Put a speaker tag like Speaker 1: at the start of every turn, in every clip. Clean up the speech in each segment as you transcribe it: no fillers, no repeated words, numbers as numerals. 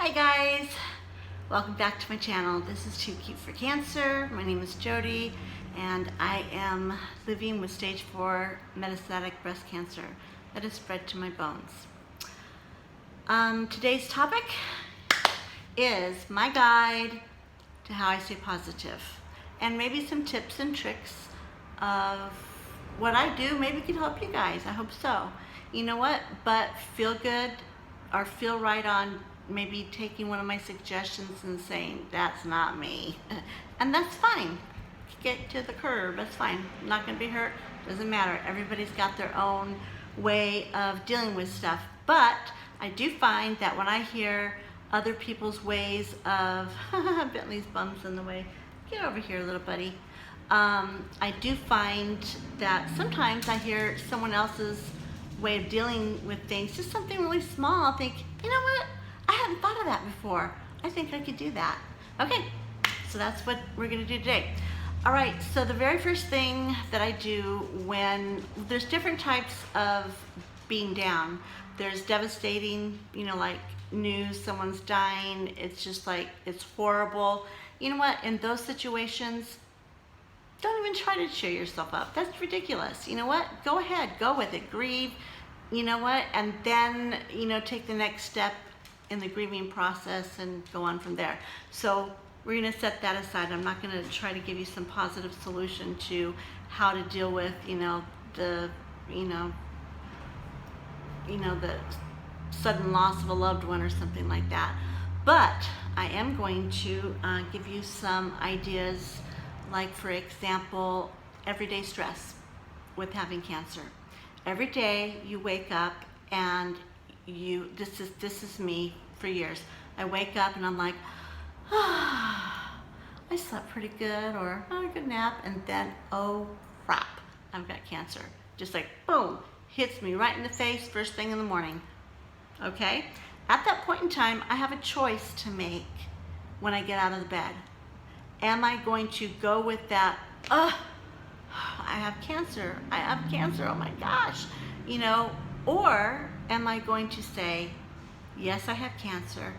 Speaker 1: Hi guys, welcome back to my channel. This is Too Cute for Cancer. My name is Jody and I am living with stage 4 metastatic breast cancer that has spread to my bones. Today's topic is my guide to how I stay positive and maybe some tips and tricks of what I do maybe can help you guys. I hope so. You know what? But feel good or feel right on maybe taking one of my suggestions and saying, that's not me. And that's fine. Get to the curb, that's fine. I'm not gonna be hurt, doesn't matter. Everybody's got their own way of dealing with stuff. But I do find that when I hear other people's ways of, Bentley's bum's in the way. Get over here, little buddy. I do find that sometimes I hear someone else's way of dealing with things, just something really small. I'll think, you know what? I hadn't thought of that before. I think I could do that. Okay, so that's what we're gonna do today. All right, so the very first thing that I do when there's different types of being down. There's devastating, like news, someone's dying. It's just like, it's horrible. You know what, in those situations, don't even try to cheer yourself up. That's ridiculous. You know what? Go ahead, go with it, grieve, you know what? And then, take the next step in the grieving process and go on from there. So we're gonna set that aside. I'm not gonna try to give you some positive solution to how to deal with, the sudden loss of a loved one or something like that. But I am going to give you some ideas, like for example, everyday stress with having cancer. Every day you wake up and this is me for years. I wake up and I'm like, I slept pretty good, or a good nap, and then, oh crap, I've got cancer. Just like, boom, hits me right in the face first thing in the morning. Okay? At that point in time, I have a choice to make when I get out of the bed. Am I going to go with that, I have cancer, oh my gosh, or am I going to say, yes, I have cancer,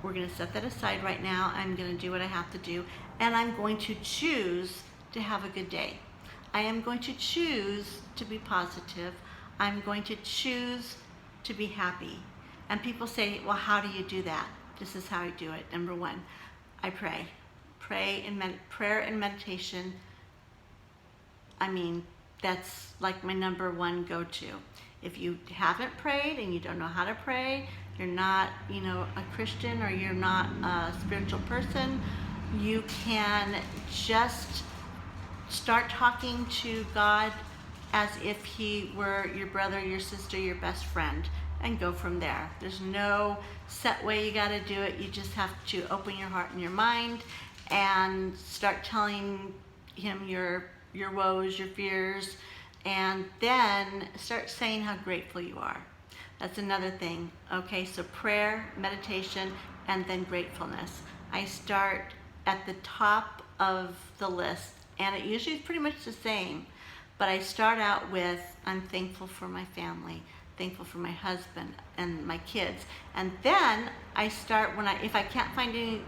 Speaker 1: we're going to set that aside right now, I'm going to do what I have to do, and I'm going to choose to have a good day. I am going to choose to be positive. I'm going to choose to be happy. And people say, well, how do you do that? This is how I do it. Number one, I pray. Prayer and meditation, that's like my number one go-to. If you haven't prayed and you don't know how to pray, you're not, a Christian, or you're not a spiritual person, you can just start talking to God as if he were your brother, your sister, your best friend, and go from there. There's no set way you gotta do it. You just have to open your heart and your mind and start telling him your woes, your fears, and then start saying how grateful you are. That's another thing. Okay, so prayer, meditation, and then gratefulness. I start at the top of the list, and it usually is pretty much the same, but I start out with, I'm thankful for my family, thankful for my husband and my kids, and then I start, if I can't find any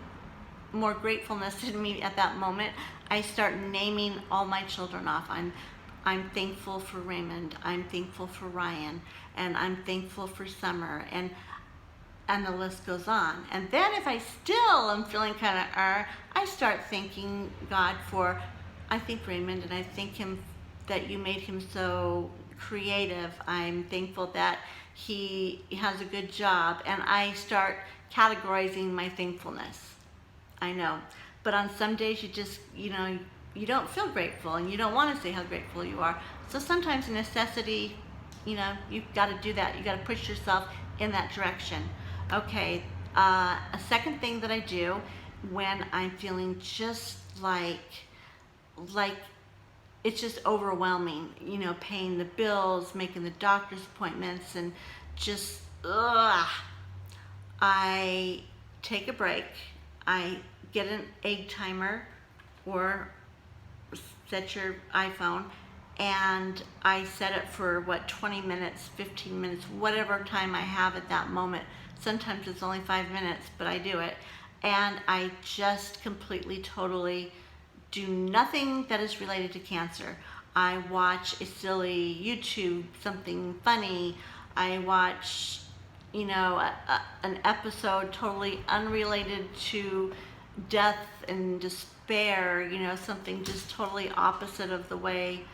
Speaker 1: more gratefulness in me at that moment, I start naming all my children off. I'm thankful for Raymond, I'm thankful for Ryan, and I'm thankful for Summer, and the list goes on. And then if I still am feeling kind of I start thanking God for, I thank Raymond, and I thank him that you made him so creative. I'm thankful that he has a good job, and I start categorizing my thankfulness. I know, but on some days you just, you don't feel grateful and you don't want to say how grateful you are. So sometimes a necessity, you've got to do that. You got to push yourself in that direction. Okay, a second thing that I do when I'm feeling just like it's just overwhelming, paying the bills, making the doctor's appointments, and just, I take a break. I get an egg timer, or set your iPhone and I set it for 20 minutes, 15 minutes, whatever time I have at that moment. Sometimes it's only 5 minutes, but I do it. And I just completely, totally do nothing that is related to cancer. I watch a silly YouTube, something funny. I watch, an episode totally unrelated to death and despair, something just totally opposite of the way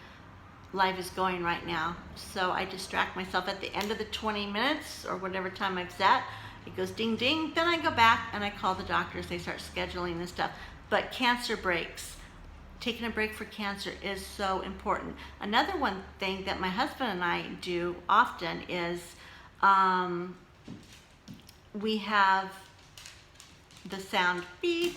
Speaker 1: life is going right now. So I distract myself at the end of the 20 minutes or whatever time I've set. It goes ding ding, then I go back and I call the doctors. They start scheduling this stuff. But cancer breaks, taking a break for cancer is so important. Another one thing that my husband and I do often is we have the sound beep.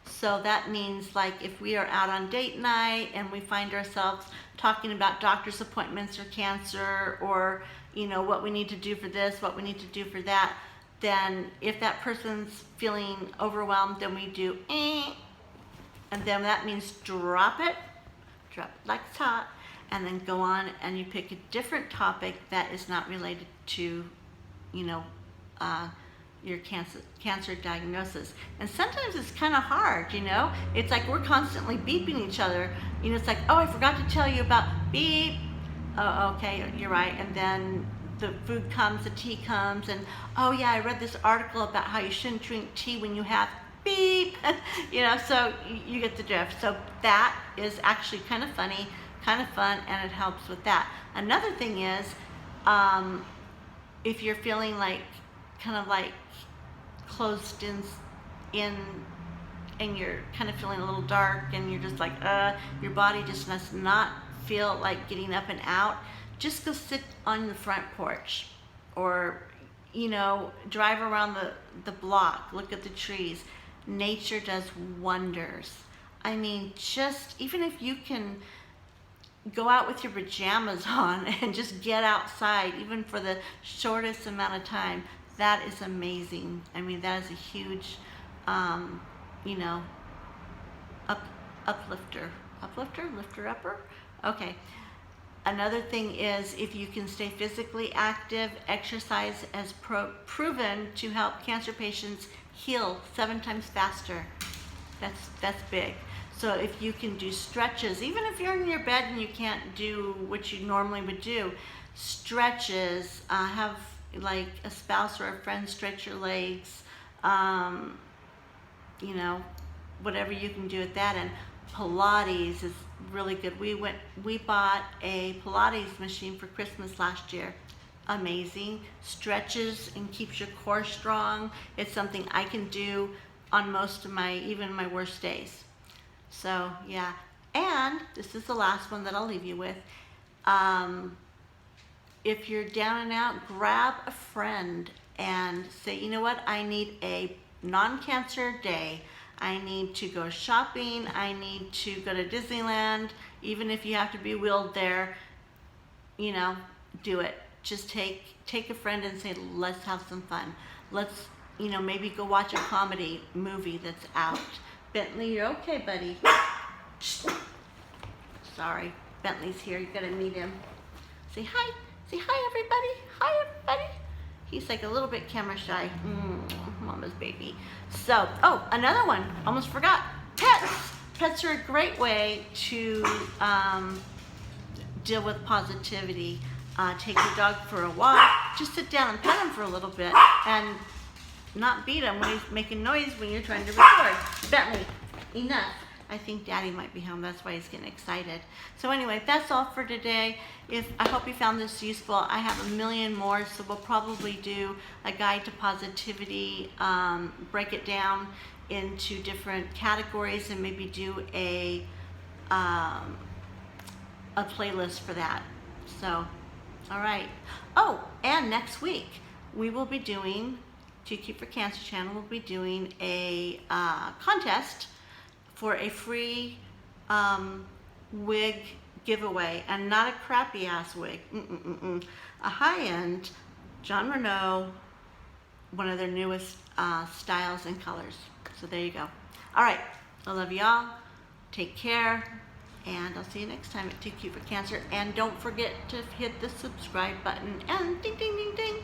Speaker 1: So that means, like, if we are out on date night and we find ourselves talking about doctor's appointments or cancer, or what we need to do for this, what we need to do for that, then if that person's feeling overwhelmed, then we do and then that means drop it like it's hot, and then go on and you pick a different topic that is not related to your cancer diagnosis. And sometimes it's kind of hard, it's like we're constantly beeping each other. It's like, oh, I forgot to tell you about beep. Oh, okay, you're right. And then the food comes, the tea comes, and oh yeah, I read this article about how you shouldn't drink tea when you have beep. So you get the drift. So that is actually kind of funny, kind of fun, and it helps with that. Another thing is, if you're feeling like kind of like closed in and you're kind of feeling a little dark and you're just like your body just does not feel like getting up and out, just go sit on the front porch, or drive around the block, look at the trees. Nature does wonders. I mean, just even if you can go out with your pajamas on and just get outside, even for the shortest amount of time, that is amazing. I mean, that is a huge, lifter upper. Okay. Another thing is, if you can stay physically active, exercise has proven to help cancer patients heal 7 times faster. That's big. So if you can do stretches, even if you're in your bed and you can't do what you normally would do, stretches, have like a spouse or a friend stretch your legs, whatever you can do with that. And Pilates is really good. We bought a Pilates machine for Christmas last year. Amazing. Stretches and keeps your core strong. It's something I can do on most of even my worst days. So yeah. And this is the last one that I'll leave you with. If you're down and out, grab a friend and say, you know what, I need a non-cancer day. I need to go shopping. I need to go to Disneyland. Even if you have to be wheeled there, do it. Just take a friend and say, let's have some fun. Let's, maybe go watch a comedy movie that's out. Bentley, you're okay, buddy. Sorry, Bentley's here. You gotta meet him. Say hi. Say hi, everybody. Hi, everybody. He's like a little bit camera shy. Mama's baby. So, another one. Almost forgot. Pets. Pets are a great way to deal with positivity. Take your dog for a walk. Just sit down and pet him for a little bit, and not beat him when he's making noise when you're trying to record. Bentley, enough. I think Daddy might be home. That's why he's getting excited. So anyway, that's all for today. I hope you found this useful. I have a million more, so we'll probably do a guide to positivity, break it down into different categories, and maybe do a playlist for that. So, all right. Oh, and next week we will be doing, To Keep for Cancer channel, we'll be doing a contest for a free wig giveaway, and not a crappy ass wig, a high-end John Renault, one of their newest styles and colors. So there you go. All right, I love y'all. Take care. And I'll see you next time at Too Cute for Cancer. And don't forget to hit the subscribe button and ding, ding, ding, ding.